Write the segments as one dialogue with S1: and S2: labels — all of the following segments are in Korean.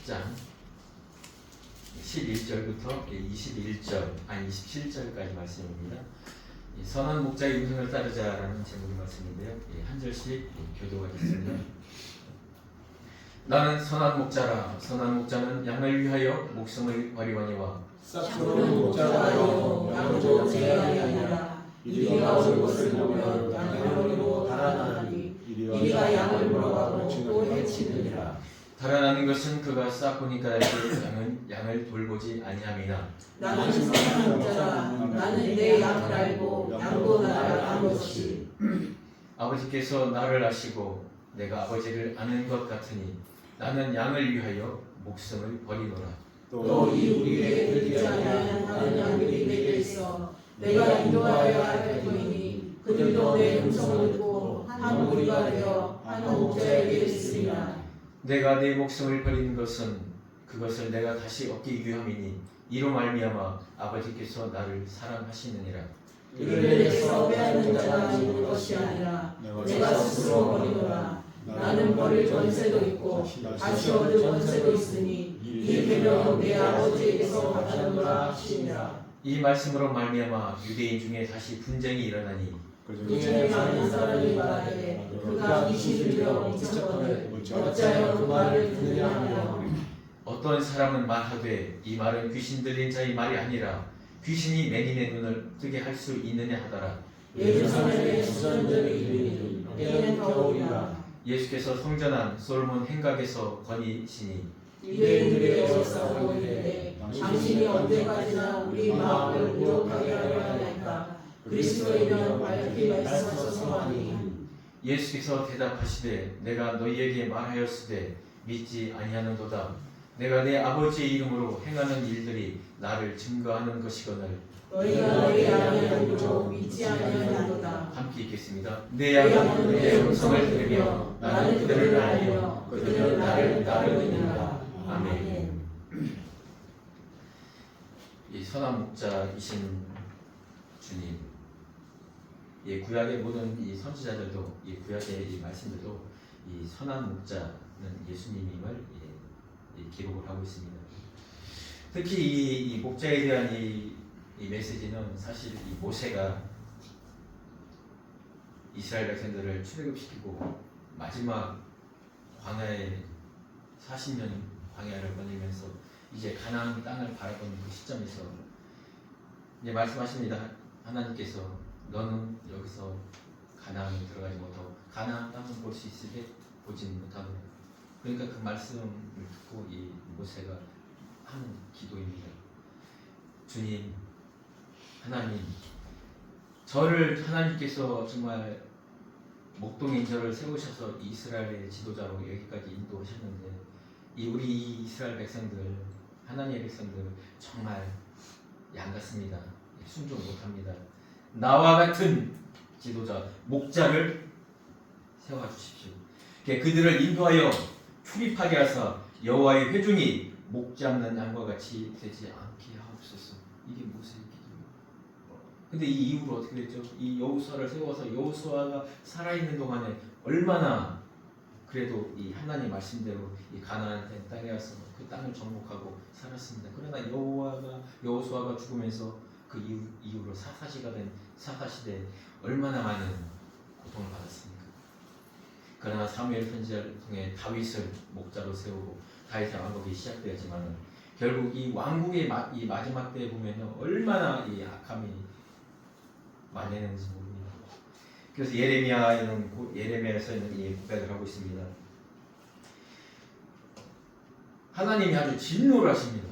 S1: 10장 11절부터 27절까지 말씀입니다. 선한 목자의 음성을 따르자라는 제목의 말씀인데요. 한 절씩 교도하겠습니다. 나는 선한 목자라. 선한 목자는 양을 위하여 목숨을 버리거니와
S2: 싹스러운 목자라여 양도 제한이 아니라 이리가 올 것을 보면 양을 버리고 달아나니 이리가 양을 물어가고 또 해치느니라.
S1: 달아나는 것은 그가 싹보니까 양을 돌보지 아니함이나
S2: 나는 선한 목자라. 나는 내 양을 알고 양도 나를 아노시.
S1: 아버지께서 나를 아시고 내가 아버지를 아는 것 같으니 나는 양을 위하여 목숨을 버리노라.
S2: 또 이 우리에게 들리지 아니하는 다른 양들이 내게 있어 내가 인도하여야 할 터이니 그들도 내 음성을 듣고 한 무리가 되어 한 목자에게 있으리라.
S1: 내가 내 목숨을 버리는 것은 그것을 내가 다시 얻기 위함이니 이로 말미암아 아버지께서 나를 사랑하시느니라.
S2: 이를 내게서 빼앗는 자가 있는 것이 아니라 내가 스스로 버리노라. 나는 버릴 권세도 있고 다시 얻을 권세도 있으니 이 계명은 내 아버지에게서 받았노라 하시니라.
S1: 이 말씀으로 말미암아 유대인 중에 다시 분쟁이 일어나니
S2: 그 중에 많은 사람이 말하되 그가 귀신을 들여 미쳤거늘 어찌하여 그 말을 듣느냐 하며
S1: 어떤 사람은 말하되 이 말은 귀신 들린 자의 말이 아니라 귀신이 맹인의 눈을 뜨게 할 수 있느냐 하더라.
S2: 예루살렘의 수전들이 이르니 때는 겨울이라.
S1: 예수께서 성전한 솔몬 행각에서 거니시니
S2: 유대인들의 역사로 이르되 당신이 언제까지나 우리 마음을 무력하게 하려 하나이까. 그리스도이면 밝히 말씀하셔서 하니.
S1: 예수께서 대답하시되 내가 너희에게 말하였으되 믿지 아니하는도다. 내가 내 아버지의 이름으로 행하는 일들이 나를 증거하는 것이거늘
S2: 너희가 너희 아니하므로 믿지 아니하는도다.
S1: 함께 읽겠습니다. 내 양은 내 음성을 들으며 나는 그들을 알며 그들은 나를 따르느니라. 아멘. 이 선한 목자이신 주님, 구약의 모든 이 선지자들도 이 구약의 이 말씀들도 이 선한 목자는 예수님임을 기록을 하고 있습니다. 특히 이 목자에 대한 이 메시지는 사실 이 모세가 이스라엘 백성들을 출애굽시키고 마지막 광야에 40년 광야를 거니면서 이제 가나안 땅을 바라보는 그 시점에서 이제 말씀하십니다. 하나님께서 너는 여기서 가나안에 들어가지 못하고 가나안 땅을 볼 수 있으되 보지는 못하고, 그러니까 그 말씀을 듣고 이 모세가 하는 기도입니다. 주님, 하나님, 저를 하나님께서 정말 목동인 저를 세우셔서 이스라엘의 지도자로 여기까지 인도하셨는데 우리 이스라엘 백성들, 하나님의 백성들 정말 양 같습니다. 순종 못합니다. 나와 같은 지도자, 목자를 세워주십시오. 그들을 인도하여 출입하게 하사 여호와의 회중이 목 잡는 양과 같이 되지 않게 하옵소서. 이게 모세의 기도예요. 근데 이 이후로 어떻게 됐죠? 이 여호수아를 세워서 여호수아가 살아있는 동안에 얼마나 그래도 이 하나님 말씀대로 이 가나안 땅에 와서 그 땅을 정복하고 살았습니다. 그러나 여호수아가 죽으면서 그 이후로 사사시가 된 사사시대에 얼마나 많은 고통을 받았습니까? 그러나 사무엘 편지를 통해 다윗을 목자로 세우고 다윗의 왕국이 시작되었지만 결국 이 왕국의 이 마지막 때에 보면 얼마나 이 악함이 만연했는지 모릅니다. 그래서 예레미야에서는 이 고백을 하고 있습니다. 하나님이 아주 진노를 하십니다.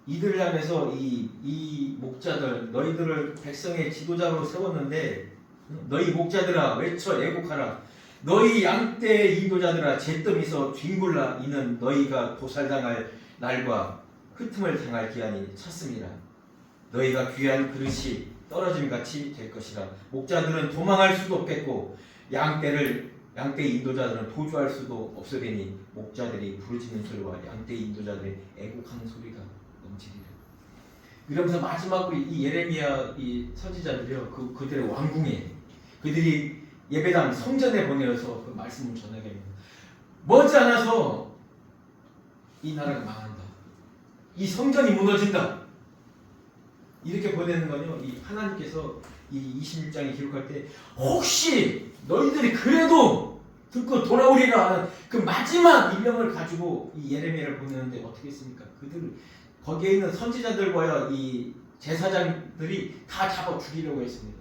S1: 이들을 향해서 이 목자들, 너희들을 백성의 지도자로 세웠는데 너희 목자들아 외쳐 애곡하라. 너희 양떼의 인도자들아 잿더미서 뒹굴라. 이는 너희가 도살당할 날과 흩음을 당할 기한이 찼습니다. 너희가 귀한 그릇이 떨어짐같이 될 것이라. 목자들은 도망할 수도 없겠고 양떼 인도자들은 도주할 수도 없으리니 목자들이 부르짖는 소리와 양떼 인도자들의 애곡하는 소리가 넘치리라. 이러면서 마지막으로 이 예레미야 이 선지자들이요, 그들의 왕궁에 그들이 예배당 성전에 보내어서 그 말씀을 전하게 합니다. 머지않아서 이 나라가 망한다. 이 성전이 무너진다. 이렇게 보내는 거요. 이 하나님께서 이 26장에 기록할 때 혹시 너희들이 그래도 듣고 돌아오리라 하는 그 마지막 일념을 가지고 이 예레미야를 보내는데 어떻게 했습니까? 그들 거기에 있는 선지자들과요 이 제사장들이 다 잡아 죽이려고 했습니다.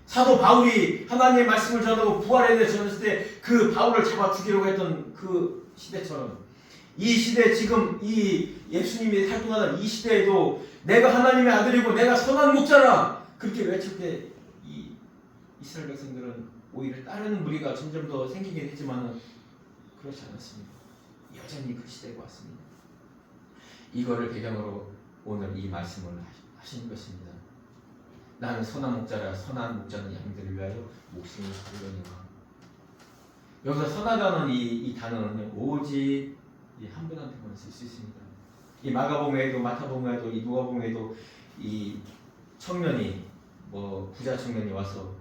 S1: 사도 바울이 하나님의 말씀을 전하고 부활에 대해 전했을 때 그 바울을 잡아 죽이려고 했던 그 시대처럼 이 시대 지금 이 예수님이 활동하는 이 시대에도 내가 하나님의 아들이고 내가 선한 목자라 그렇게 외칠 때 이 이스라엘 백성들은 오히려 따르는 무리가 점점 더 생기긴 했지만 그렇지 않았습니다. 여전히 그 시대가 왔습니다. 이거를 배경으로 오늘 이 말씀을 하시는 것입니다. 나는 선한 목자라 선한 목자는 양들을 위하여 목숨을 걸으려니와. 여기서 선하다는 이 단어는 오직 한 분한테만 쓸 수 있습니다. 이 마가복음에도 마타복음에도 이 누가복음에도 이 청년이 뭐 부자 청년이 와서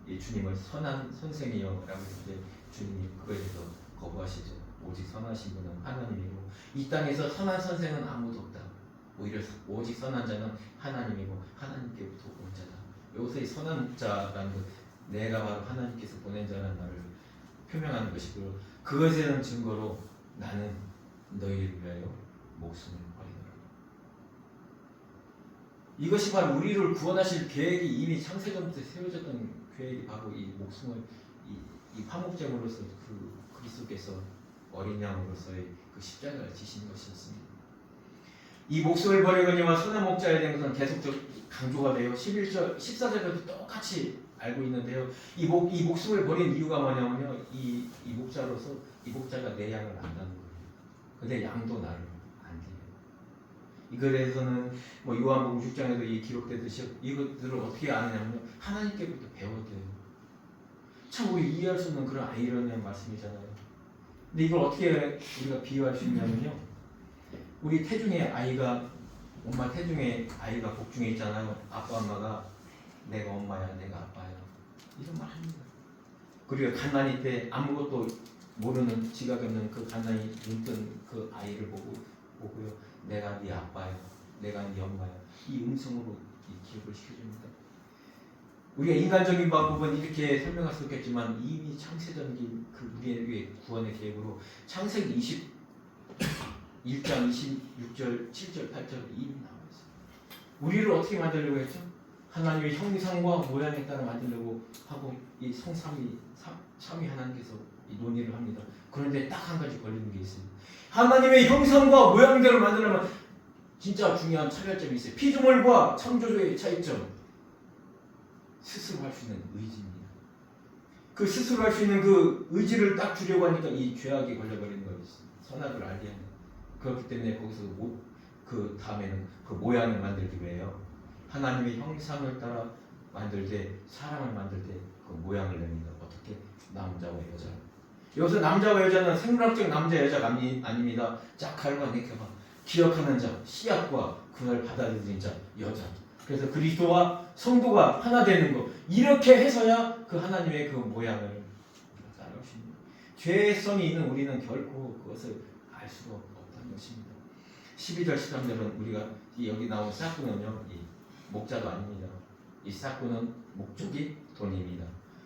S1: 이 주님을 선한 선생이여라고 했을 때 주님이 그거에 대해서 거부하시죠. 오직 선하신 분은 하나님이고 이 땅에서 선한 선생은 아무도 없다. 오히려 오직 선한 자는 하나님이고 하나님께부터 온 자다. 여기서 이 선한 자라는 것, 내가 바로 하나님께서 보낸 자라는 말을 표명하는 것이고 그것에 대한 증거로 나는 너희를 위하여 목숨을 버리노라. 이것이 바로 우리를 구원하실 계획이 이미 창세전부터 세워졌던 계획이 바로 이 목숨을 이 화목제물로서 그 그리스도께서 어린 양으로서의 그 십자가를 지신 것이었습니다. 이 목숨을 버리거니와 선한 목자에 대한 것은 계속적 강조가 돼요. 11절, 14절에도 똑같이 알고 있는데요. 이 목숨을 버린 이유가 뭐냐면요. 이 목자로서 이 목자가 내 양을 안다는 거예요. 근데 양도 나를 안 돼요. 이거에 대해서는 뭐 요한복음 6장에도 이 기록되듯이 이것들을 어떻게 아느냐면요. 하나님께부터 배워야 돼요. 참 우리 이해할 수 없는 그런 아이러니한 말씀이잖아요. 근데 이걸 어떻게 우리가 비유할 수 있냐면요. 우리 태중에 아이가 엄마 태중에 아이가 복중에 있잖아요. 아빠 엄마가 내가 엄마야 내가 아빠야 이런 말 합니다. 그리고 갓난이 때 아무것도 모르는 지각 없는 그 갓난이 눈뜬 그 아이를 보고요. 내가 네 아빠야 내가 네 엄마야 이 음성으로 이 기억을 시켜줍니다. 우리가 인간적인 방법은 이렇게 설명할 수 없겠지만 이미 창세전기 그 우리의 구원의 계획으로 창세기 21장 26절 7절 8절 이미 나와 있어요. 우리를 어떻게 만들려고 했죠? 하나님의 형상과 모양에 따라 만들려고 하고 이 성삼위 하나님께서 이 논의를 합니다. 그런데 딱 한 가지 걸리는 게 있어요. 하나님의 형상과 모양대로 만들려면 진짜 중요한 차별점이 있어요. 피조물과 창조주의 차이점. 스스로 할 수 있는 의지입니다. 그 스스로 할 수 있는 그 의지를 딱 주려고 하니까 이 죄악이 걸려버리는 거예요. 선악을 알게 하는. 그렇기 때문에 거기서 그 다음에는 그 모양을 만들기 위해요. 하나님의 형상을 따라 만들 때 사람을 만들 때 그 모양을 냅니다. 어떻게? 남자와 여자. 여기서 남자와 여자는 생물학적 남자 여자가 아닙니다. 자칼과 네케바 기억하는 자, 씨앗과 그걸 받아들이는 자, 여자. 그래서 그리스도와 성도가 하나 되는 거 이렇게 해서야 그 하나님의 그 모양을 따라올 수 있는 죄성이 있는 우리는 결코 그것을 알 수가 없다는 것입니다. 12절 13절은 우리가 여기 나온 싹구는요 이 목자도 아닙니다. 이 싹구는 목적이 돈입니다.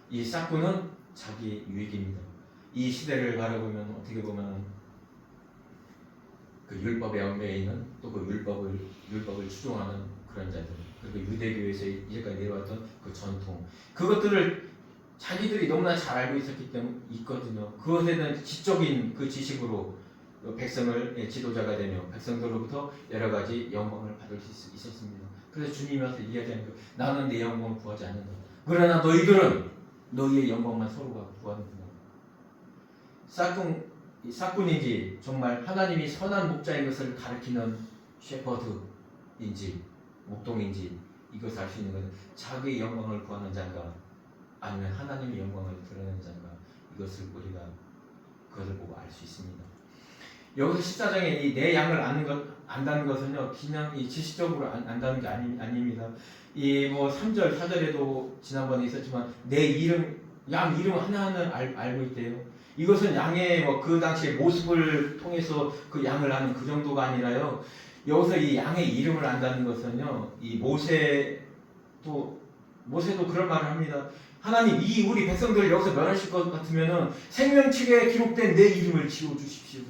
S1: 이 싹구는 자기 유익입니다. 이 시대를 바라보면 어떻게 보면 그 율법에 얽매여 있는 또 그 율법을 추종하는 그런 자들 그리고 유대교에서 이제까지 내려왔던 그 전통 그것들을 자기들이 너무나 잘 알고 있었기 때문에 있거든요. 그것에 대한 지적인 그 지식으로 백성을 지도자가 되며 백성들로부터 여러 가지 영광을 받을 수 있었습니다. 그래서 주님이 와서 이야기하는 거 나는 내 영광을 구하지 않는다. 그러나 너희들은 너희의 영광만 서로가 구하는구나. 싹군인지 정말 하나님이 선한 목자인 것을 가리키는 셰퍼드인지 목동인지 이것을 알 수 있는 것은 자기의 영광을 구하는 자인가 아니면 하나님의 영광을 드러내는 자인가 이것을 우리가 그것을 보고 알 수 있습니다. 여기서 14장에 이 내 양을 안다는 것은요 그냥 이 지식적으로 안다는 게 아닙니다. 이 뭐 3절 4절에도 지난번에 있었지만 내 이름 양 이름 하나하나 알고 있대요. 이것은 양의 뭐 그 당시의 모습을 통해서 그 양을 아는 그 정도가 아니라요. 여기서 이 양의 이름을 안다는 것은요. 이 모세도 그런 말을 합니다. 하나님, 이 우리 백성들을 여기서 멸하실 것 같으면은 생명책에 기록된 내 이름을 지워 주십시오.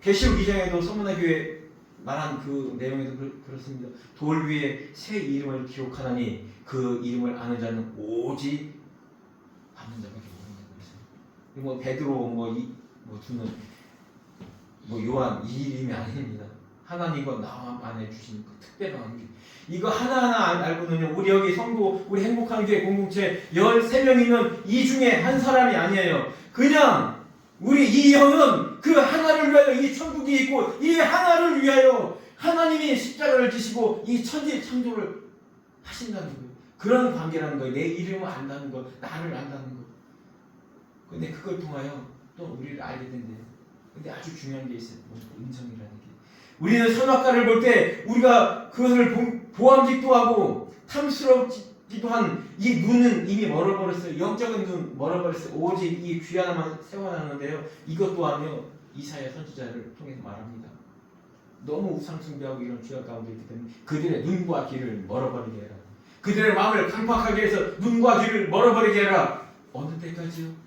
S1: 계시록 2장에도 서문화 교회 말한 그 내용에도 그렇습니다. 돌 위에 새 이름을 기록하나니 그 이름을 아는 자는 오직 아는 자밖에 모른다고 했어요. 뭐 베드로 주는 요한 이 이름이 아닙니다. 하나님과 나만에 주신 그 특별한 관계. 이거 하나하나 알고는요. 우리 여기 성도, 우리 행복한 교회 공동체 13명이면 이 중에 한 사람이 아니에요. 그냥 우리 이 영은 그 하나를 위하여 이 천국이 있고 이 하나를 위하여 하나님이 십자가를 지시고 이 천지 창조를 하신다는 거예요. 그런 관계라는 거예요. 내 이름을 안다는 거, 나를 안다는 거. 근데 그걸 통하여 또 우리를 알게 된대요. 근데 아주 중요한 게 있어요. 음성이라는 게. 우리는 선악과를 볼 때 우리가 그것을 보암직도 하고 탐스럽기도 한 이 눈은 이미 멀어버렸어요. 영적인 눈 멀어버렸어요. 오직 이 귀 하나만 세워놨는데요. 이것 또한요. 이사야 선지자를 통해서 말합니다. 너무 우상숭배하고 이런 죄악 가운데 있기 때문에 그들의 눈과 귀를 멀어버리게 해라. 그들의 마음을 강팍하게 해서 눈과 귀를 멀어버리게 해라. 어느 때까지요?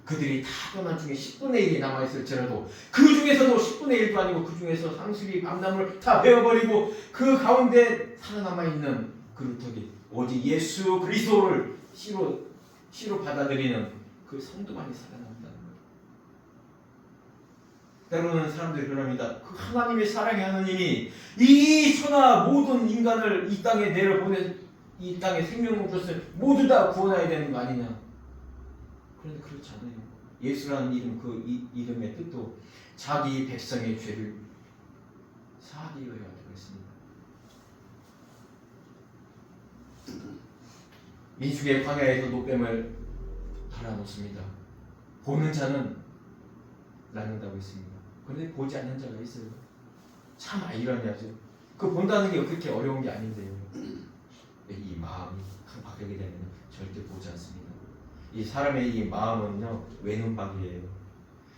S1: 그들이 다 떠난 중에 10분의 1이 남아있을지라도 그 중에서도 10분의 1도 아니고 그 중에서 상수리 밤나무를 다 베어버리고 그 가운데 살아남아있는 그루터기 오직 예수 그리스도를 씨로 받아들이는 그 성도만이 살아남는다는 거예요. 때로는 사람들이 그럽니다. 그 하나님의 사랑의 하나님이 이 천하 모든 인간을 이 땅에 내려보내 이 땅에 생명을 줬을 모두 다 구원해야 되는 거 아니냐. 그런데 그렇지 않아요. 예수라는 이름, 그 이름의 뜻도 자기 백성의 죄를 사하기 위하여 되었습니다. 민수의 광야에서 노뱀을 달아놓습니다. 보는 자는 낳는다고 했습니다. 그런데 보지 않는 자가 있어요. 참 아이러니하죠. 그 본다는 게 그렇게 어려운 게 아닌데요. 이 마음이 강팍하게 되면 절대 보지 않습니다. 이 사람의 이 마음은요 외눈박이에요.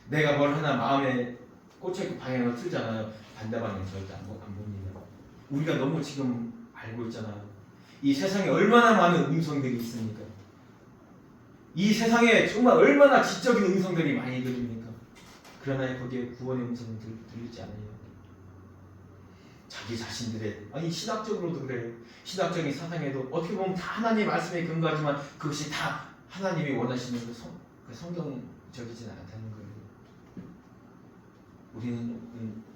S1: 내가 뭘 하나 마음에 꽂혀있고 방향을 틀잖아요. 반대 방향 절대 안 봅니다. 우리가 너무 지금 알고 있잖아요. 이 세상에 얼마나 많은 음성들이 있습니까? 이 세상에 정말 얼마나 지적인 음성들이 많이 들립니까? 그러나 거기에 구원의 음성은 들리지 않아요. 자기 자신들의 아니 신학적으로도 그래요. 신학적인 사상에도 어떻게 보면 다 하나님의 말씀에 근거하지만 그것이 다 하나님이 원하시는 그 성경적이진 않다는 거예요. 우리는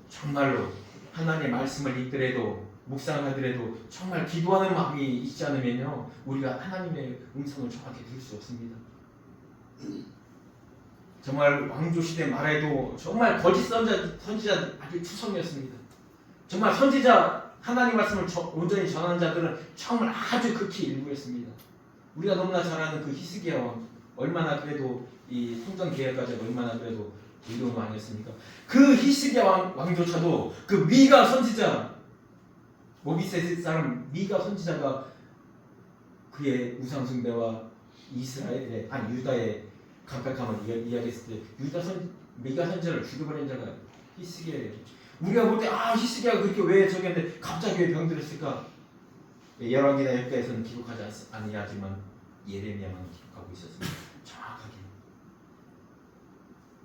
S1: 정말로 하나님의 말씀을 읽더라도 묵상하더라도 정말 기도하는 마음이 있지 않으면요 우리가 하나님의 음성을 정확히 들을 수 없습니다. 정말 왕조시대 말에도 정말 거짓 선지자 아주 투성이었습니다. 정말 선지자 하나님 말씀을 온전히 전하는 자들은 정말 아주 극히 일부였습니다. 우리가 너무나 잘 아는 그 히스기야 왕 얼마나 그래도 이 성전 개혁까지 얼마나 그래도 의로운 왕이었습니까? 그 히스기야 왕조차도 그 미가 선지자 모비셋 사람 미가 선지자가 그의 우상숭배와 이스라엘의 유다의 강팍함을 이야기했을 때 미가 선지자를 죽여버린 자가 히스기야예요. 우리가 볼 때 히스기야가 그렇게 왜 저기였는데 갑자기 왜 병들었을까? 열왕기나 역대에서는 기록하지 아니하지만 예레미야만 기록하고 있었습니다. 정확하게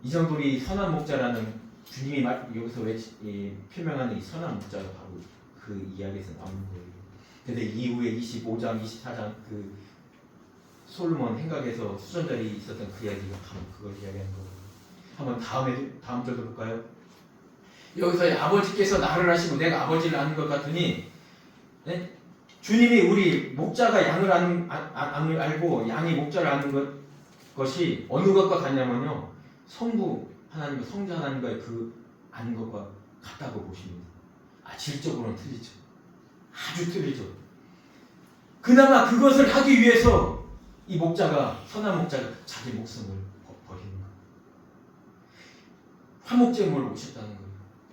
S1: 이 정도로 이 선한 목자라는 주님이 여기서 표명하는 이 선한 목자가 바로 그 이야기에서 나오는 거예요. 근데 이후에 25장, 24장 그 솔로몬 행각에서 수전자리 있었던 그 이야기가 바로 그걸 이야기하는 거예요. 한번 다음 절도 볼까요? 여기서 아버지께서 나를 하시고 내가 아버지를 아는 것 같으니 네? 주님이 우리 목자가 양을 알고 양이 목자를 아는 것이 어느 것과 같냐면요 성부 하나님과 성자 하나님과의 그 아는 것과 같다고 보십니다. 질적으로는 틀리죠. 아주 틀리죠. 그나마 그것을 하기 위해서 이 선한 목자가 자기 목숨을 버리는 거예요. 화목제물을 오셨다는 거예요.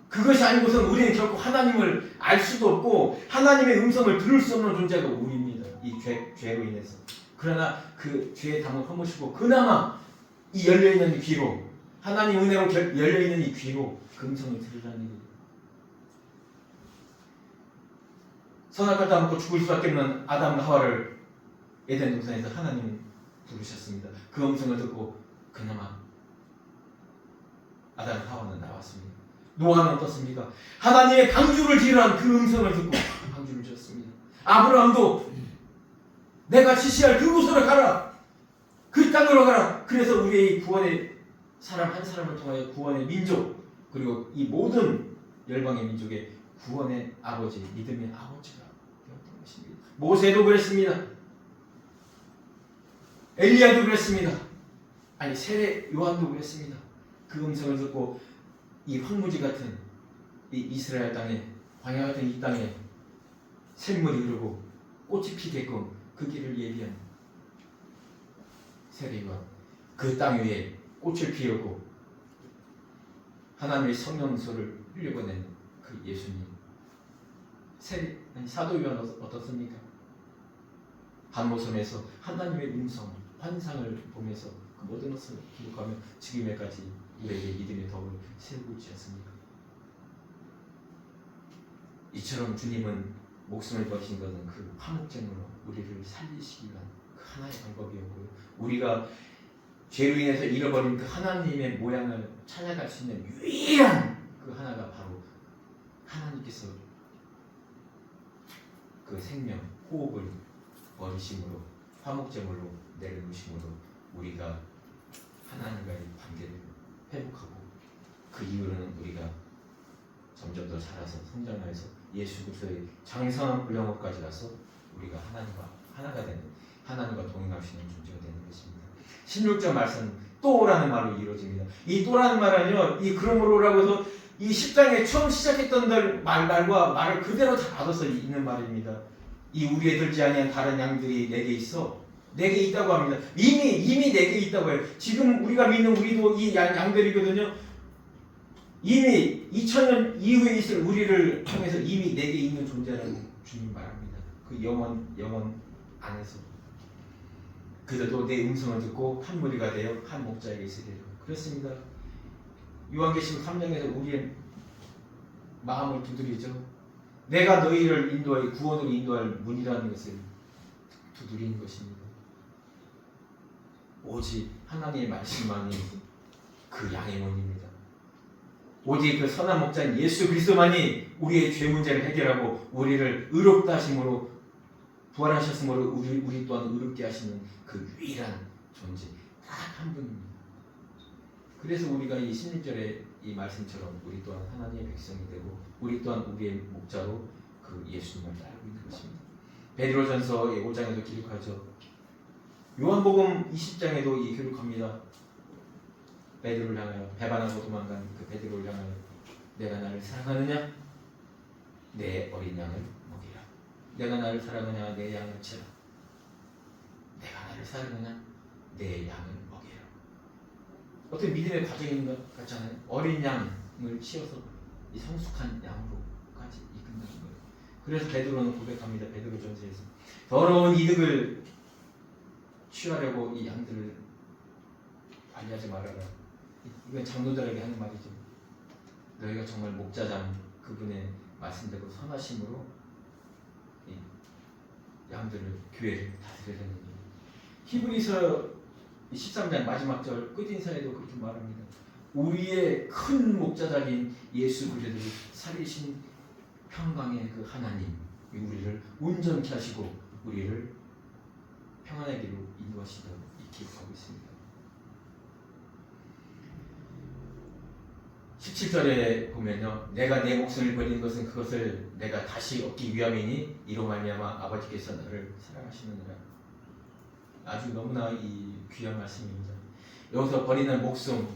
S1: 그것이 아니고선 우리는 결코 하나님을 알 수도 없고 하나님의 음성을 들을 수 없는 존재가 우리입니다. 이 죄로 인해서. 그러나 그 죄의 담을 허무시고 그나마 이 열려있는 귀로 하나님 은혜로 열려있는 이 귀로 그 음성을 들으라는 얘기예요. 선악과를 따먹고 죽을 수밖에 없는 아담과 하와를 에덴 동산에서 하나님은 부르셨습니다. 그 음성을 듣고 그나마 아담과 하와는 나왔습니다. 노아는 어떻습니까? 하나님의 방주를 지으라는 그 음성을 듣고 방주를 지었습니다. 아브라함도 내가 지시할 그곳으로 가라. 그 땅으로 가라. 그래서 우리의 구원의 사람 한 사람을 통하여 구원의 민족 그리고 이 모든 열방의 민족의 구원의 아버지, 믿음의 아버지가 되었던 것입니다. 모세도 그랬습니다. 엘리야도 그랬습니다. 아니 세례 요한도 그랬습니다. 그 음성을 듣고 이 황무지 같은 이 이스라엘 땅에 광야 같은 이 땅에 샘물이 흐르고 꽃이 피게끔 그 길을 예비한 세례 요한, 그 땅 위에 꽃을 피우고 하나님의 성령소를 흘려보낸 그 예수님. 사도 요한 어떻습니까? 반모섬에서 하나님의 음성, 환상을 보면서 그 모든 것을 기록하며 지금에까지 우리에게 믿음의 덕을 세우고 있지 않습니까? 이처럼 주님은 목숨을 버리신 것은 그 화목제물로 우리를 살리시기 위한 그 하나의 방법이었고요. 우리가 죄로 인해서 잃어버린 그 하나님의 모양을 찾아갈 수 있는 유일한 그 하나가 바로 하나님께서 그 생명, 호흡을 버리심으로 화목제물로 내려놓으심으로 우리가 하나님과의 관계를 회복하고 그 이후로는 우리가 점점 더 자라서 성장해서 예수 그리스도의 장성한 분량업까지 가서 우리가 하나님과 하나가 되는 하나님과 동행할 수 있는 존재가 되는 것입니다. 16절 말씀 또라는 말로 이루어집니다. 이 또라는 말은요, 이 그러므로라고 해서 이 10장에 처음 시작했던 말과 말을 그대로 다 받아서 있는 말입니다. 이 우리의 들지 아니한 다른 양들이 내게 있어. 내게 있다고 합니다. 이미 내게 있다고 해요. 지금 우리가 믿는 우리도 이 양들이거든요. 이미 2000년 이후에 있을 우리를 통해서 이미 내게 있는 존재라고 주님 말합니다. 그 영원 안에서 그들도 내 음성을 듣고 한 무리가 되어 한 목자에게 있으리라. 그렇습니다. 요한계시록 3장에서 우리의 마음을 두드리죠. 내가 너희를 인도하여 구원으로 인도할 문이라는 것을 두드리는 것입니다. 오직 하나님의 말씀만이 그 양의 문입니다. 오직 그 선한 목자인 예수 그리스도만이 우리의 죄 문제를 해결하고 우리를 의롭다 하심으로 부활하셨으므로 우리 또한 의롭게 하시는 그 유일한 존재 딱 한 분입니다. 그래서 우리가 이 16절의 이 말씀처럼 우리 또한 하나님의 백성이 되고 우리 또한 우리의 목자로 그 예수님을 따르고 있는 것입니다. 베드로전서 5장에도 기록하죠. 요한복음 20장에도 이 기록합니다. 베드로를 향하여 배반하고 도망간 그 베드로를 향하여 내가 나를 사랑하느냐? 내 어린 양을 먹이라. 내가 나를 사랑하느냐? 내 양을 치라. 내가 나를 사랑하느냐? 내 양을 먹이라. 어떤 믿음의 과정이 있는 것 같잖아요. 어린 양을 치어서 이 성숙한 양으로까지 이끈다는 거예요. 그래서 베드로는 고백합니다. 베드로전서에서 더러운 이득을 취하려고 이 양들을 관리하지 말아라. 이건 장로들에게 하는 말이죠. 너희가 정말 목자장 그분의 말씀대로 선하심으로 이 양들을 교회를 다스려야 되는 거예요. 히브리서 13장 마지막 절 끝인사에도 그렇게 말합니다. 우리의 큰 목자장인 예수 그리스도를 살리신 평강의 그 하나님이 우리를 온전케 하시고 우리를 평안의 길로 인도하시다고 기록하고 있습니다. 17절에 보면요, 내가 내 목숨을 버리는 것은 그것을 내가 다시 얻기 위함이니 이로 말미암아 아버지께서 나를 사랑하시느니라. 아주 너무나 이 귀한 말씀입니다. 여기서 버리는 목숨,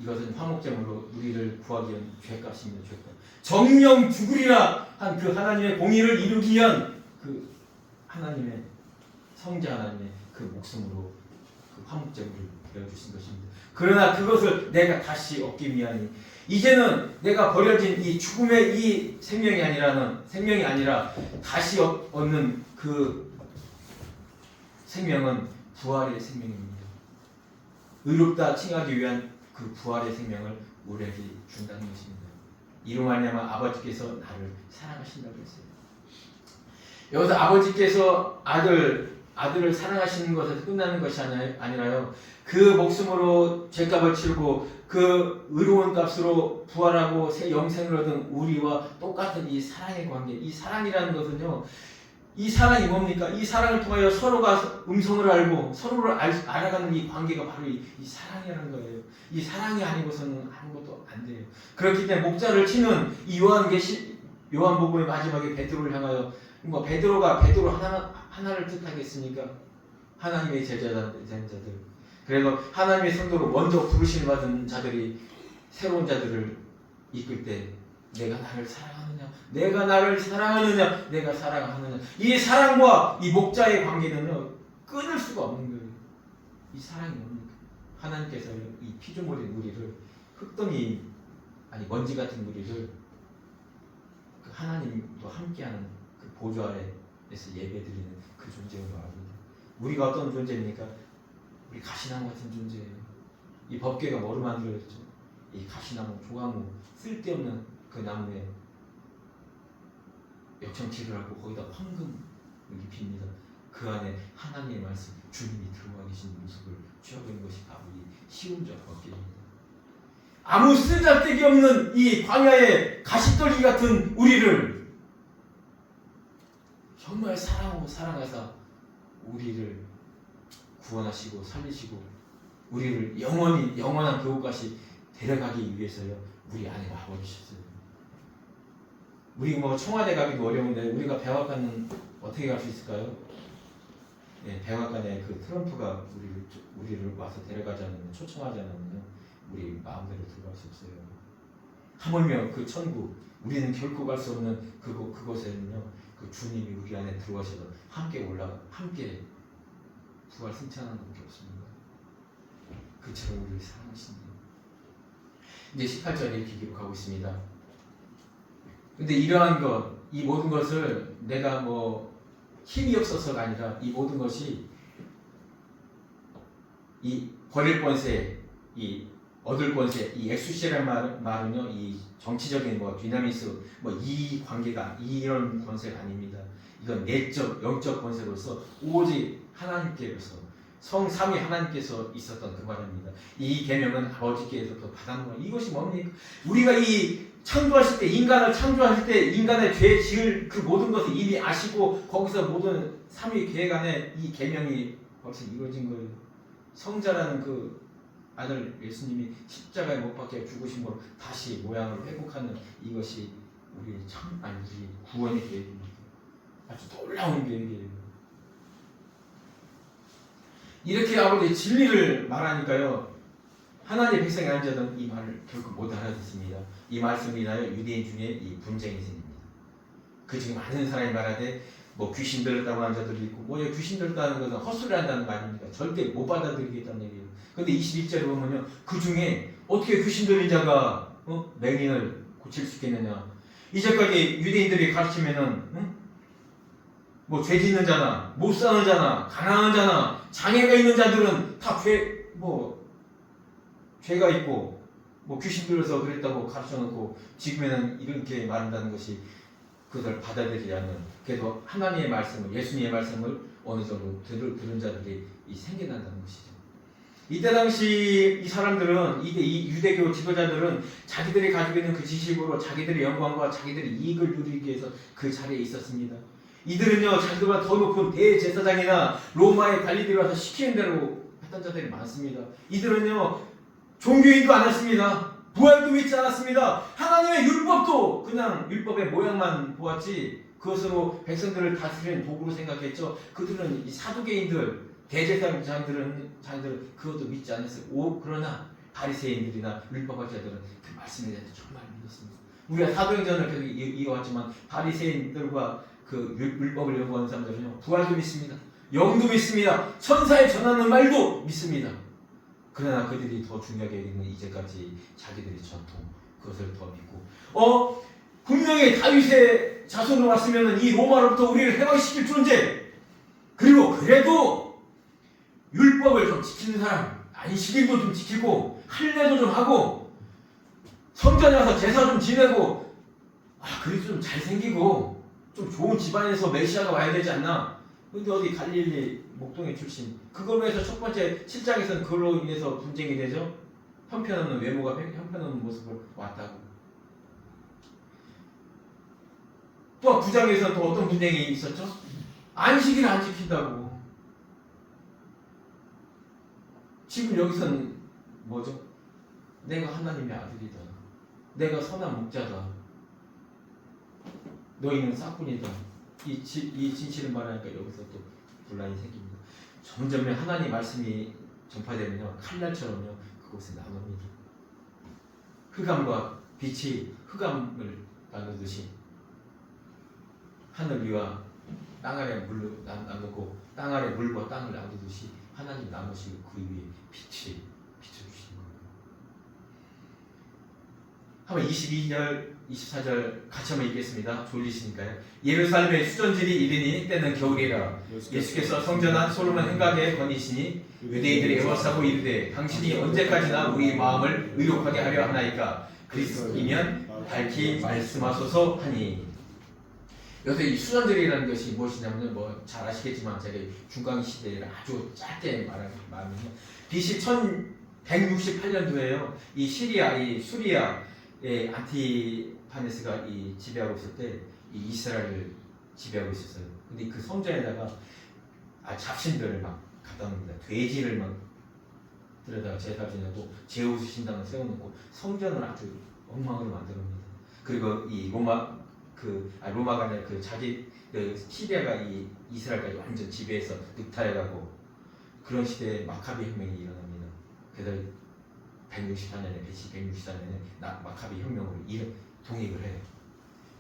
S1: 이것은 화목제물로 우리를 구하기 위한 죄값입니다. 죄값. 정령 죽으리라 한 그 하나님의 공의를 이루기 위한 그 하나님의 성자 하나님의 그 목숨으로 그 화목제물을 되어주신 것입니다. 그러나 그것을 내가 다시 얻기 위하니 이제는 내가 버려진 이 죽음의 이 생명이 아니라 다시 얻는 그 생명은 부활의 생명입니다. 의롭다 칭하기 위한 그 부활의 생명을 우리에게 준다는 것입니다. 이로 말미암아 아버지께서 나를 사랑하신다고 했어요. 여기서 아버지께서 아들을 사랑하시는 것에서 끝나는 것이 아니라요. 그 목숨으로 죄값을 치르고 그 의로운 값으로 부활하고 새 영생을 얻은 우리와 똑같은 이 사랑의 관계, 이 사랑이라는 것은요. 이 사랑이 뭡니까? 이 사랑을 통하여 서로가 음성을 알고 서로를 알아가는 이 관계가 바로 이 사랑이라는 거예요. 이 사랑이 아니고서는 아무것도 안 돼요. 그렇기 때문에 목자를 치는 이 요한복음의 마지막에 베드로를 향하여 뭐 베드로 하나를 뜻하겠습니까? 하나님의 제자들. 그래서 하나님의 성도로 먼저 부르심을 받은 자들이 새로운 자들을 이끌 때 내가 나를 사랑하느냐, 내가 사랑하느냐. 이 사랑과 이 목자의 관계는요 끊을 수가 없는 거예요. 이 사랑이 뭡니까? 하나님께서 이 피조물인 우리를 흙덩이 아니 먼지 같은 우리를 그 하나님도 함께하는 그 보좌 아래에서 예배드리는 그 존재로 말합니다. 우리가 어떤 존재입니까? 우리 가시나무 같은 존재예요. 이 법궤가 뭐로 만들어졌죠? 이 가시나무, 조각무, 쓸데없는 그 나무에 역청치를 하고 거기다 황금을 입힙니다. 그 안에 하나님의 말씀, 주님이 들어와 계신 모습을 취하는 것이 바로 이 시온적 법궤입니다. 아무 쓰잘데기 없는 이 광야의 가시떨기 같은 우리를 정말 사랑하고 사랑하사 우리를 구원하시고 살리시고 우리를 영원한 그곳까지 데려가기 위해서요 우리 안에 와버리셨어요. 우리 뭐 청와대 가기도 어려운데 우리가 백악관은 어떻게 갈 수 있을까요? 네, 백악관에 그 트럼프가 우리를 와서 데려가자면 초청하지 않으면 우리 마음대로 들어갈 수 없어요. 하물며 그 천국 우리는 결코 갈 수 없는 그곳에는요 그 주님이 우리 안에 들어가셔서 함께 부활 승천하는 것밖에 없습니다. 그처럼 우리를 사랑하십니다. 이제 18절에 이렇게 기록하고 있습니다. 근데 이러한 것, 이 모든 것을 내가 뭐 힘이 없어서가 아니라 이 모든 것이 이 버릴 권세, 이 얻을 권세, 이 엑수시라는 말은요, 이 정치적인 뭐 디나미스, 뭐 이 관계가 이런 권세가 아닙니다. 이건 내적, 영적 권세로서 오직 하나님께로서 성삼위 하나님께서 있었던 그 말입니다. 이 계명은 아버지께서부터 받은 거. 이것이 뭡니까? 우리가 이 창조하실 때 인간을 창조하실 때 인간의 죄 지을 그 모든 것을 이미 아시고 거기서 모든 삼위 계획 안에 이 계명이 벌써 이루어진 거예요. 성자라는 그 아들 예수님이 십자가에 못 박혀 죽으심으로 다시 모양을 회복하는 이것이 우리 구원의 계획입니다. 아주 놀라운 계획이에요. 이렇게 아버지 진리를 말하니까요 하나님의 백성이 아닌 자들은 이 말을 결국 못 알아듣습니다. 이 말씀을 인하여 유대인 중에 이 분쟁이 생깁니다. 그 중에 많은 사람이 말하되 뭐 귀신 들었다고 하는 자들도 있고 뭐 귀신 들었다는 것은 헛소리 한다는 거 아닙니까? 절대 못 받아들이겠다는 얘기예요. 근데 21절에 보면요 그 중에 어떻게 귀신 들린 자가 맹인을 고칠 수 있겠느냐. 이제까지 유대인들이 가르치면은 뭐 죄 짓는 자나 못 사는 자나 가난한 자나 장애가 있는 자들은 다 죄가 있고 뭐 귀신 들어서 그랬다고 가르쳐놓고 지금에는 이렇게 말한다는 것이 그것을 받아들이지 않는 그래도 하나님의 말씀을 예수님의 말씀을 어느 정도 들은 자들이 생겨난다는 것이죠. 이때 당시 이 사람들은 이 유대교 지도자들은 자기들이 가지고 있는 그 지식으로 자기들의 영광과 자기들의 이익을 누리기 위해서 그 자리에 있었습니다. 이들은요 자기들보다 더 높은 대제사장이나 로마의 관리들이 와서 시키는 대로 했던 자들이 많습니다. 이들은요 종교인도 안 했습니다. 부활도 믿지 않았습니다. 하나님의 율법도 그냥 율법의 모양만 보았지 그것으로 백성들을 다스리는 도구로 생각했죠. 그들은 이 사두개인들 대제사장들은 그것도 믿지 않았어요. 그러나 바리새인들이나 율법학자들은 그 말씀에 대해서 정말 믿었습니다. 우리가 사도행전을 계속 이어왔지만 바리새인들과 그 율법을 연구하는 사람들은요 부활도 믿습니다. 영도 믿습니다. 천사에 전하는 말도 믿습니다. 그러나 그들이 더 중요하게 여기는 이제까지 자기들의 전통 그것을 더 믿고 분명히 다윗의 자손으로 왔으면 이 로마로부터 우리를 해방시킬 존재 그리고 그래도 율법을 좀 지키는 사람, 안식일도 좀 지키고 할례도 좀 하고 성전에 와서 제사 좀 지내고 그래도 좀 잘생기고 좀 좋은 집안에서 메시아가 와야 되지 않나? 근데 어디 갈릴리 목동의 출신 그걸로 해서 첫 번째 7장에서는 그걸로 인해서 분쟁이 되죠. 형편없는 외모가 형편없는 모습을 왔다고. 또 9장에서 또 어떤 분쟁이 있었죠? 안식일을 안 지킨다고. 지금 여기서는 뭐죠? 내가 하나님의 아들이다. 내가 선한 목자다. 너희는 싹군이다. 이 진실을 말하니까 여기서 또 분란이 생깁니다. 점점 하나님 말씀이 전파되면요 칼날처럼요 그곳에 나눕니다. 흑암과 빛이 흑암을 나누듯이 하늘 위와 땅 아래 물로 나누고 땅 아래 물과 땅을 나누듯이 하나님 나누시고 그 위에 빛을 비춰주시는 거예요. 한번 22절 24절 같이 한번 읽겠습니다. 졸리시니까요. 예루살렘의 수전질이 이르니 때는 겨울이라 예수께서 성전 안 솔로몬 행각에 건이시니 유대인들이 애워싸고 이르되 당신이 언제까지나 우리 마음을 의롭하게 하려 하나이까 그리스도이면 밝히 말씀하소서 하니. 여기서 이 수전질이라는 것이 무엇이냐면 뭐 잘 아시겠지만 제가 중강기 시대를 아주 짧게 말하면 BC 1168년도에요. 이 시리아, 이 수리아의 안티파네스가 이 지배하고 있을 때 이 이스라엘을 지배하고 있었어요. 근데 그 성전에다가 잡신들을 막 갖다 놓습니다. 돼지를 막 들여다가 제사 지내고 제우스 신당을 세워놓고 성전을 아주 엉망으로 만들어놓습니다. 그리고 이 로마가 아니라 시리아가 이 이스라엘까지 완전 지배해서 늑탈해가고 그런 시대에 마카비 혁명이 일어납니다. 그래서 164년에 BC 164년에 마카비 혁명으로 독립을 해요.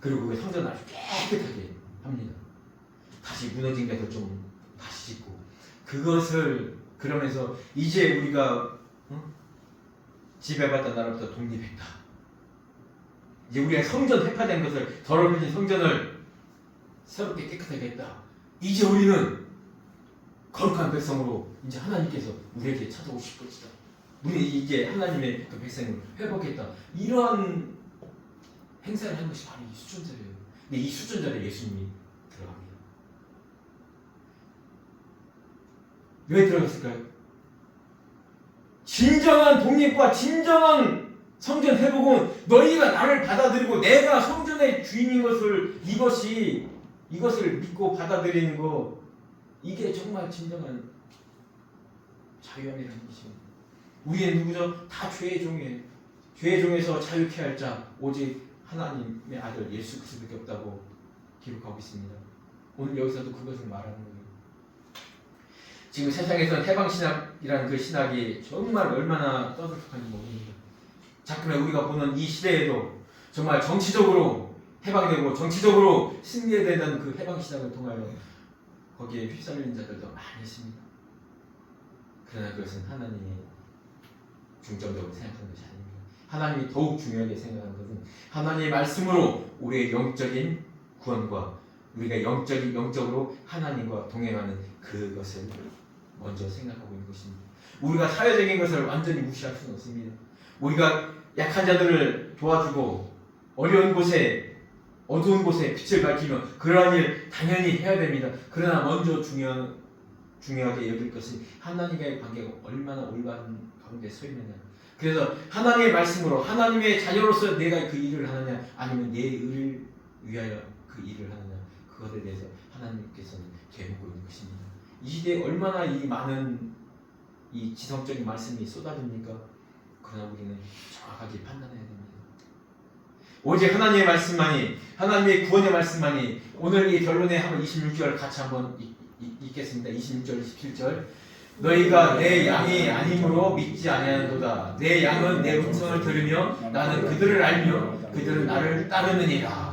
S1: 그리고 그 성전을 아주 깨끗하게 합니다. 다시 무너진 데서 좀 다시 짓고 그것을 그러면서 이제 우리가 지배받던 나라부터 독립했다. 이제 우리가 성전 회파된 것을 더러워진 성전을 새롭게 깨끗하게 했다. 이제 우리는 거룩한 백성으로 이제 하나님께서 우리에게 찾아오실 것이다. 우리 이제 하나님의 그 백성을 회복했다. 이러한 행사를 한 것이 바로 이 수전절이에요. 근데 이 수전절에 예수님이 들어갑니다. 왜 들어갔을까요? 진정한 독립과 진정한 성전 회복은 너희가 나를 받아들이고 내가 성전의 주인인 것을 이것을 믿고 받아들이는 거 이게 정말 진정한 자유함이라는 것입니다. 우리의 누구죠? 다 죄의 종이에요. 죄의 종에서 자유케 할 자 오직 하나님의 아들 예수 그리스도밖에 없다고 기록하고 있습니다. 오늘 여기서도 그것을 말하는 거예요. 지금 세상에서는 해방신학이라는 그 신학이 정말 얼마나 떠들썩한지 모릅니다. 자꾸만 우리가 보는 이 시대에도 정말 정치적으로 해방되고 정치적으로 승리되는 그 해방신학을 통하여 거기에 휩쓸리는 자들도 많이 있습니다. 그러나 그것은 하나님이 중점적으로 생각하는 것이 아닙니다. 하나님이 더욱 중요하게 생각하는 것은 하나님의 말씀으로 우리의 영적인 구원과 우리가 영적으로 하나님과 동행하는 그것을 먼저 생각하고 있는 것입니다. 우리가 사회적인 것을 완전히 무시할 수는 없습니다. 우리가 약한 자들을 도와주고 어려운 곳에 어두운 곳에 빛을 밝히며 그러한 일 당연히 해야 됩니다. 그러나 먼저 중요하게 여길 것은 하나님과의 관계가 얼마나 올바른 가운데 서 있느냐. 그래서 하나님의 말씀으로 하나님의 자녀로서 내가 그 일을 하느냐 아니면 내 의를 위하여 그 일을 하느냐 그것에 대해서 하나님께서는 되묻고 있는 것입니다. 이 시대에 얼마나 이 많은 이 지성적인 말씀이 쏟아집니까? 그러나 우리는 정확하게 판단해야 됩니다. 오직 하나님의 말씀만이 하나님의 구원의 말씀만이 오늘 이 결론에 한번 26절 같이 한번 읽겠습니다. 26절 27절 너희가 내 양이 아니므로 믿지 아니하는도다. 내 양은 내 음성을 들으며 나는 그들을 알며 그들은 나를 따르느니라.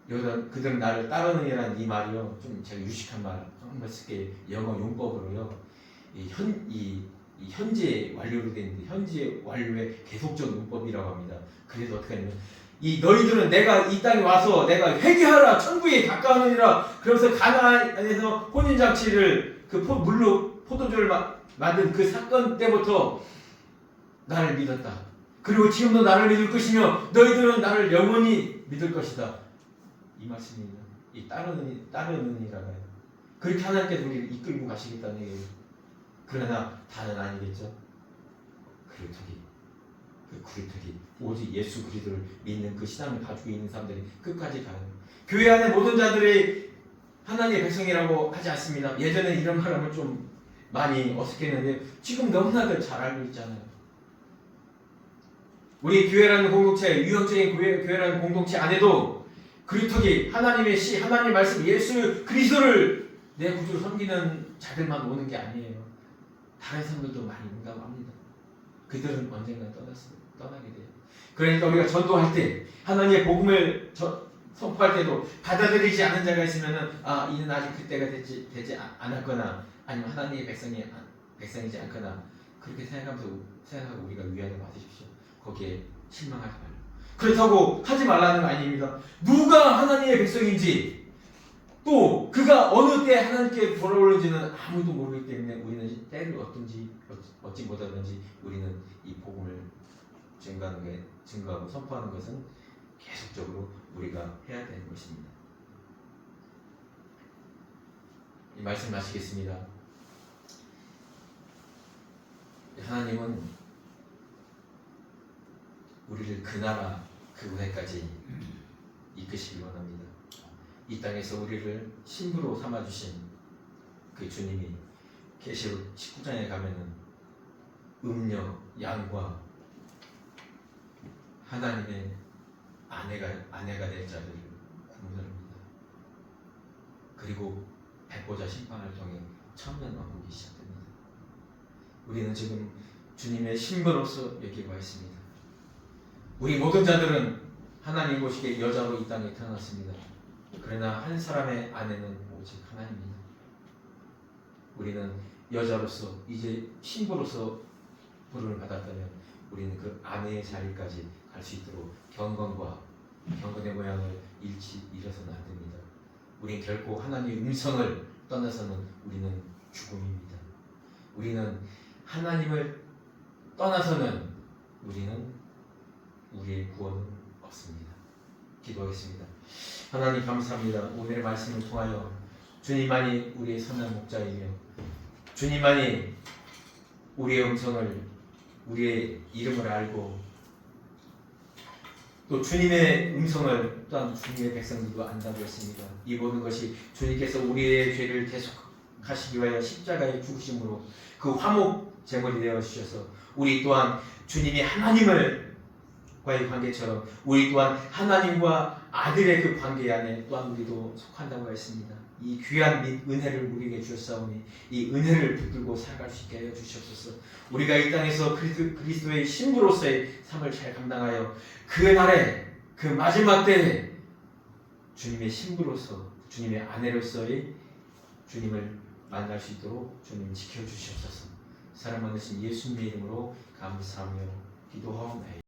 S1: 여기서 그들은 나를 따르느니라는 이 말이요 좀 제가 유식한 말 한번 쓸게. 영어 용법으로요 이 현재 완료로 되어 있는데 현재 완료의 계속적 용법이라고 합니다. 그래서 어떻게 하냐면 이 너희들은 내가 이 땅에 와서 내가 회개하라 천국에 가까우니라 그러면서 가나안에서 혼인잔치를 그 물로 포도주를 만든 그 사건 때부터 나를 믿었다. 그리고 지금도 나를 믿을 것이며 너희들은 나를 영원히 믿을 것이다. 이 말씀입니다. 이 따르느니라고요. 그렇게 하나님께서 우리를 이끌고 가시겠다는 얘기예요. 그러나 다는 아니겠죠. 그 구리터기 오직 예수 그리스도를 믿는 그 신앙을 가지고 있는 사람들이 끝까지 가는 거예요. 교회 안에 모든 자들이 하나님의 백성이라고 하지 않습니다. 예전에 이런 말하면 좀 많이 어색했는데 지금 너무나들 잘 알고 있잖아요. 우리 교회라는 공동체, 유형적인 교회라는 공동체 안에도 그리터기 하나님의 시, 하나님의 말씀, 예수 그리스도를 내 구주로 섬기는 자들만 오는 게 아니에요. 다른 사람들도 많이 온다고 합니다. 그들은 언젠가 떠나게 돼요. 그러니까 우리가 전도할 때 하나님의 복음을 선포할 때도 받아들이지 않은 자가 있으면은 이는 아직 그때가 되지 않았거나 아니면 하나님의 백성이지 않거나 그렇게 생각하고 우리가 위안을 받으십시오. 거기에 실망하지 말고. 그렇다고 하지 말라는 거 아닙니다. 누가 하나님의 백성인지 또 그가 어느 때 하나님께 돌아오는지는 아무도 모르기 때문에 우리는 때를 얻지 못하든지 우리는 이 복음을 증거하고 선포하는 것은 계속적으로 우리가 해야 되는 것입니다. 이 말씀 마치겠습니다. 하나님은 우리를 그 나라 그 은혜까지 이끄시기 원합니다. 이 땅에서 우리를 신부로 삼아주신 그 주님이 계시록 19장에 가면은 음녀, 양과 하나님의 아내가 될 자들을 구분합니다. 그리고 백보자 심판을 통해 천년왕국이 시작됩니다. 우리는 지금 주님의 신부로서 여기 와 있습니다. 우리 모든 자들은 하나님 보시기에 여자로 이 땅에 태어났습니다. 그러나 한 사람의 아내는 오직 하나님입니다. 우리는 여자로서 이제 신부로서 부름을 받았다면 우리는 그 아내의 자리까지 갈 수 있도록 경건의 모양을 잃어서는 안 됩니다. 우리는 결코 하나님의 음성을 떠나서는 우리는 죽음입니다. 우리는 하나님을 떠나서는 우리의 구원은 없습니다. 기도하겠습니다. 하나님 감사합니다. 오늘의 말씀을 통하여 주님만이 우리의 선한 목자이며 주님만이 우리의 음성을 우리의 이름을 알고 또 주님의 음성을 또한 주님의 백성들도 안다고 했습니다. 이 모든 것이 주님께서 우리의 죄를 대속하시기 위하여 십자가의 죽으심으로 그 화목 제물이 되어 주셔서 우리 또한 주님이 하나님과의 관계처럼 우리 또한 하나님과 아들의 그 관계 안에 또한 우리도 속한다고 했습니다. 이 귀한 은혜를 우리에게 주셨사오니 이 은혜를 붙들고 살아갈 수 있게 하여 주시옵소서. 우리가 이 땅에서 그리스도의 신부로서의 삶을 잘 감당하여 그 날에 그 마지막 때에 주님의 신부로서 주님의 아내로서의 주님을 만날 수 있도록 주님 지켜주시옵소서. 사랑 많으신 예수님의 이름으로 감사하며 기도하옵나이다.